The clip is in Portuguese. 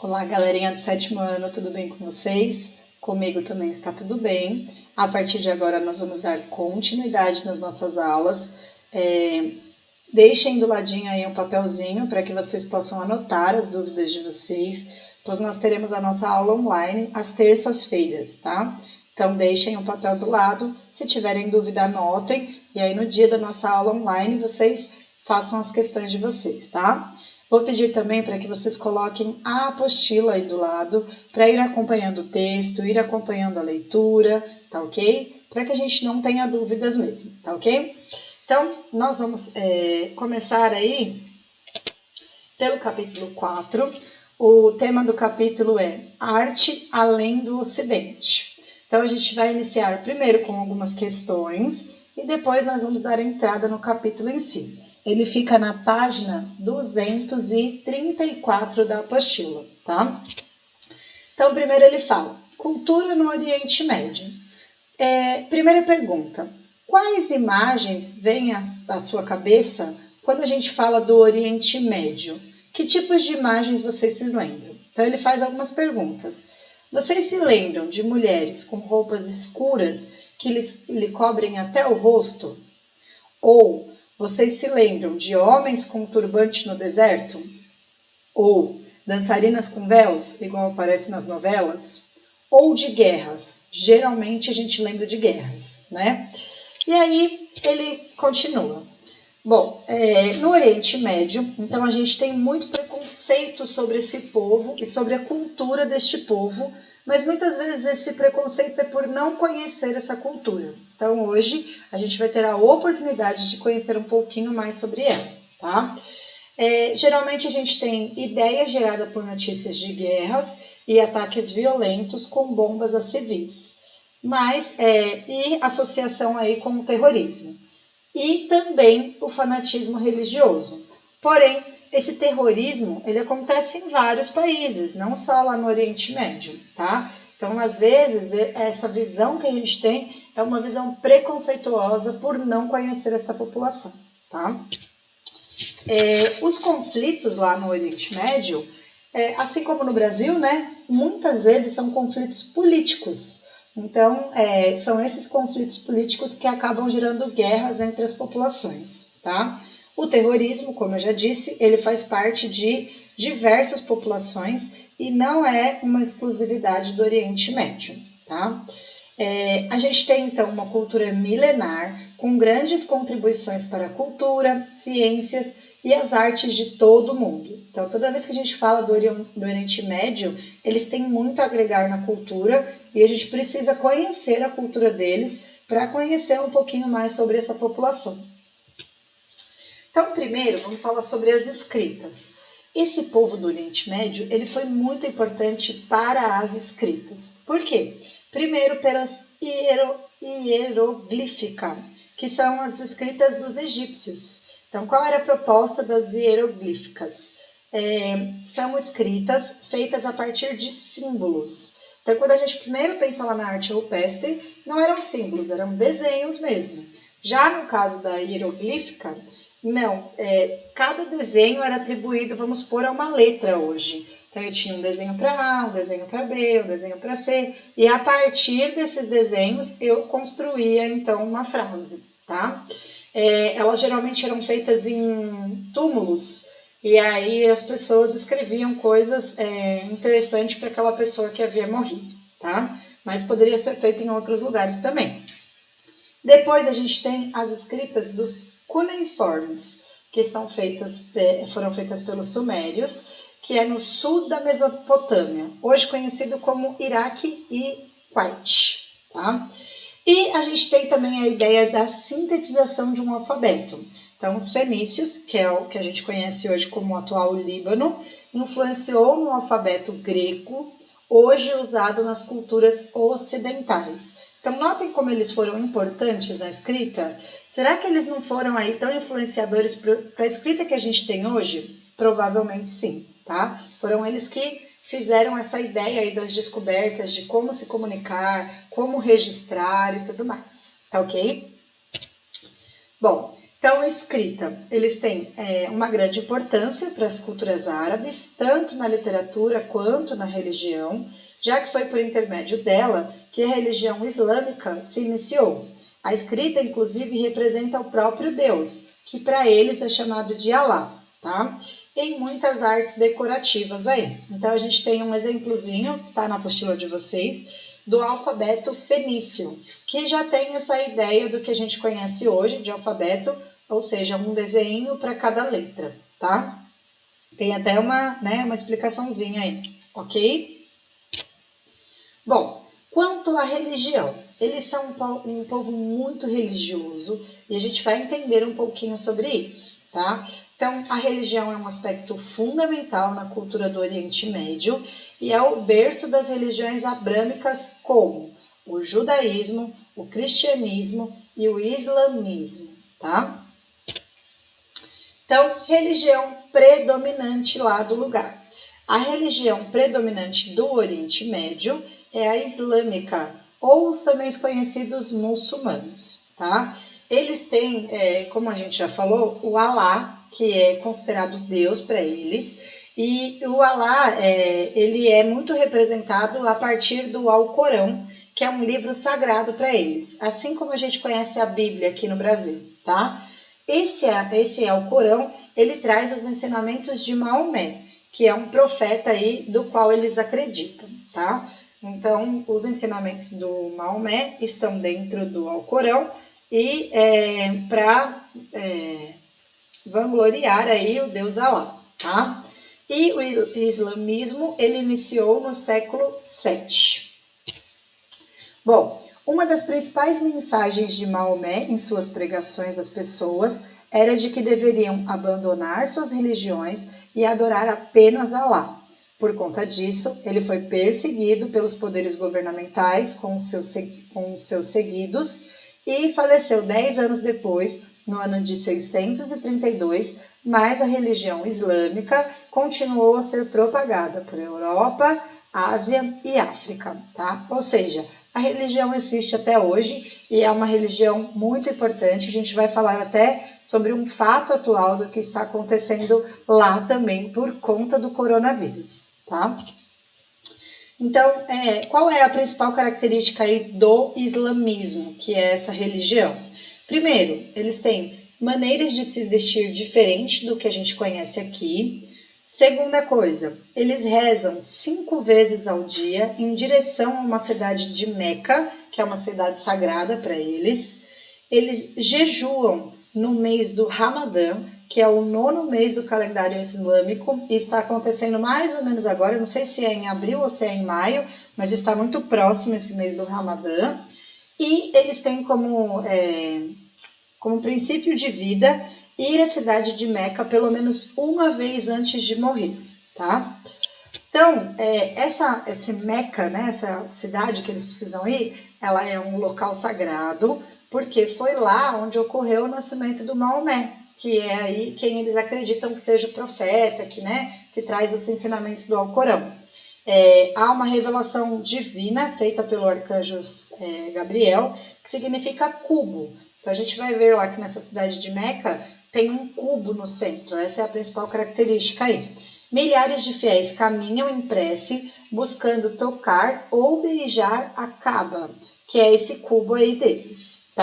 Olá, galerinha do 7º ano, tudo bem com vocês? Comigo também está tudo bem. A partir de agora nós vamos dar continuidade nas nossas aulas. Deixem do ladinho aí um papelzinho para que vocês possam anotar as dúvidas de vocês, pois nós teremos a nossa aula online às terças-feiras, tá? Então deixem o papel do lado, se tiverem dúvida anotem, e aí no dia da nossa aula online vocês façam as questões de vocês, tá? Vou pedir também para que vocês coloquem a apostila aí do lado, para ir acompanhando o texto, ir acompanhando a leitura, tá ok? Para que a gente não tenha dúvidas mesmo, tá ok? Então, nós vamos começar aí pelo capítulo 4. O tema do capítulo é Arte Além do Ocidente. Então, a gente vai iniciar primeiro com algumas questões e depois nós vamos dar entrada no capítulo em si. Ele fica na página 234 da apostila, tá? Então, primeiro ele fala, cultura no Oriente Médio. Primeira pergunta, quais imagens vêm à sua cabeça quando a gente fala do Oriente Médio? Que tipos de imagens vocês se lembram? Então, ele faz algumas perguntas. Vocês se lembram de mulheres com roupas escuras que lhe cobrem até o rosto? Ou vocês se lembram de homens com turbante no deserto? Ou dançarinas com véus, igual aparece nas novelas? Ou de guerras? Geralmente a gente lembra de guerras, né? E aí ele continua. Bom, no Oriente Médio, então a gente tem muito preconceito sobre esse povo e sobre a cultura deste povo, mas muitas vezes esse preconceito é por não conhecer essa cultura. Então hoje a gente vai ter a oportunidade de conhecer um pouquinho mais sobre ela, tá? Geralmente a gente tem ideia gerada por notícias de guerras e ataques violentos com bombas a civis, e associação aí com o terrorismo. E também o fanatismo religioso. Porém, esse terrorismo, ele acontece em vários países, não só lá no Oriente Médio, tá? Então, às vezes, essa visão que a gente tem é uma visão preconceituosa por não conhecer essa população, tá? Os conflitos lá no Oriente Médio, assim como no Brasil, né, muitas vezes são conflitos políticos. Então, são esses conflitos políticos que acabam gerando guerras entre as populações, tá? O terrorismo, como eu já disse, ele faz parte de diversas populações e não é uma exclusividade do Oriente Médio, tá? A gente tem, então, uma cultura milenar com grandes contribuições para a cultura, ciências e as artes de todo o mundo. Então, toda vez que a gente fala do Oriente Médio, eles têm muito a agregar na cultura e a gente precisa conhecer a cultura deles para conhecer um pouquinho mais sobre essa população. Então, primeiro, vamos falar sobre as escritas. Esse povo do Oriente Médio, ele foi muito importante para as escritas. Por quê? Primeiro, pelas hieroglíficas, que são as escritas dos egípcios. Então, qual era a proposta das hieroglíficas? São escritas feitas a partir de símbolos. Então, quando a gente primeiro pensa lá na arte rupestre, não eram símbolos, eram desenhos mesmo. Já no caso da hieroglífica, não, cada desenho era atribuído, vamos supor, a uma letra hoje. Então, eu tinha um desenho para A, um desenho para B, um desenho para C, e a partir desses desenhos eu construía, então, uma frase, tá? Elas geralmente eram feitas em túmulos, e aí as pessoas escreviam coisas interessantes para aquela pessoa que havia morrido, tá? Mas poderia ser feito em outros lugares também. Depois a gente tem as escritas dos cuneiformes, que foram feitas pelos sumérios, que é no sul da Mesopotâmia, hoje conhecido como Iraque e Kuwait, tá? E a gente tem também a ideia da sintetização de um alfabeto. Então, os fenícios, que é o que a gente conhece hoje como o atual Líbano, influenciou no alfabeto grego, hoje usado nas culturas ocidentais. Então, notem como eles foram importantes na escrita. Será que eles não foram aí tão influenciadores para a escrita que a gente tem hoje? Provavelmente sim, tá? Foram eles que fizeram essa ideia aí das descobertas de como se comunicar, como registrar e tudo mais, tá ok? Bom, Então, escrita, eles têm uma grande importância para as culturas árabes, tanto na literatura quanto na religião, já que foi por intermédio dela que a religião islâmica se iniciou. A escrita, inclusive, representa o próprio Deus, que para eles é chamado de Alá, tá? Em muitas artes decorativas aí. Então, a gente tem um exemplozinho, que está na apostila de vocês, do alfabeto fenício, que já tem essa ideia do que a gente conhece hoje de alfabeto, ou seja, um desenho para cada letra, tá? Tem até uma explicaçãozinha aí, ok? Bom, quanto à religião, eles são um povo muito religioso e a gente vai entender um pouquinho sobre isso, tá? Então, a religião é um aspecto fundamental na cultura do Oriente Médio e é o berço das religiões abrâmicas como o judaísmo, o cristianismo e o islamismo, tá? Então, religião predominante lá do lugar. A religião predominante do Oriente Médio é a islâmica, ou os também conhecidos muçulmanos, tá? Eles têm, como a gente já falou, o Alá, que é considerado Deus para eles, e o Alá, ele é muito representado a partir do Alcorão, que é um livro sagrado para eles, assim como a gente conhece a Bíblia aqui no Brasil, tá? Esse Alcorão, ele traz os ensinamentos de Maomé, que é um profeta aí do qual eles acreditam, tá? Então, os ensinamentos do Maomé estão dentro do Alcorão e para vangloriar aí o Deus Alá, tá? E o islamismo, ele iniciou no século VII. Bom, uma das principais mensagens de Maomé em suas pregações às pessoas era de que deveriam abandonar suas religiões e adorar apenas Alá. Por conta disso, ele foi perseguido pelos poderes governamentais com seus seguidos e faleceu 10 anos depois, no ano de 632, mas a religião islâmica continuou a ser propagada por Europa, Ásia e África, tá? Ou seja, a religião existe até hoje e é uma religião muito importante. A gente vai falar até sobre um fato atual do que está acontecendo lá também por conta do coronavírus, tá? Então, qual é a principal característica aí do islamismo, que é essa religião? Primeiro, eles têm maneiras de se vestir diferente do que a gente conhece aqui. Segunda coisa, eles rezam 5 vezes ao dia em direção a uma cidade de Meca, que é uma cidade sagrada para eles. Eles jejuam no mês do Ramadã, que é o 9º mês do calendário islâmico, e está acontecendo mais ou menos agora, não sei se é em abril ou se é em maio, mas está muito próximo esse mês do Ramadã. E eles têm como princípio de vida ir à cidade de Meca pelo menos uma vez antes de morrer, tá? Então, esse Meca, né, essa cidade que eles precisam ir, ela é um local sagrado, porque foi lá onde ocorreu o nascimento do Maomé, que é aí quem eles acreditam que seja o profeta, que traz os ensinamentos do Alcorão. Há uma revelação divina feita pelo arcanjo Gabriel, que significa cubo. Então, a gente vai ver lá que nessa cidade de Meca tem um cubo no centro, essa é a principal característica aí. Milhares de fiéis caminham em prece, buscando tocar ou beijar a Kaaba, que é esse cubo aí deles, tá?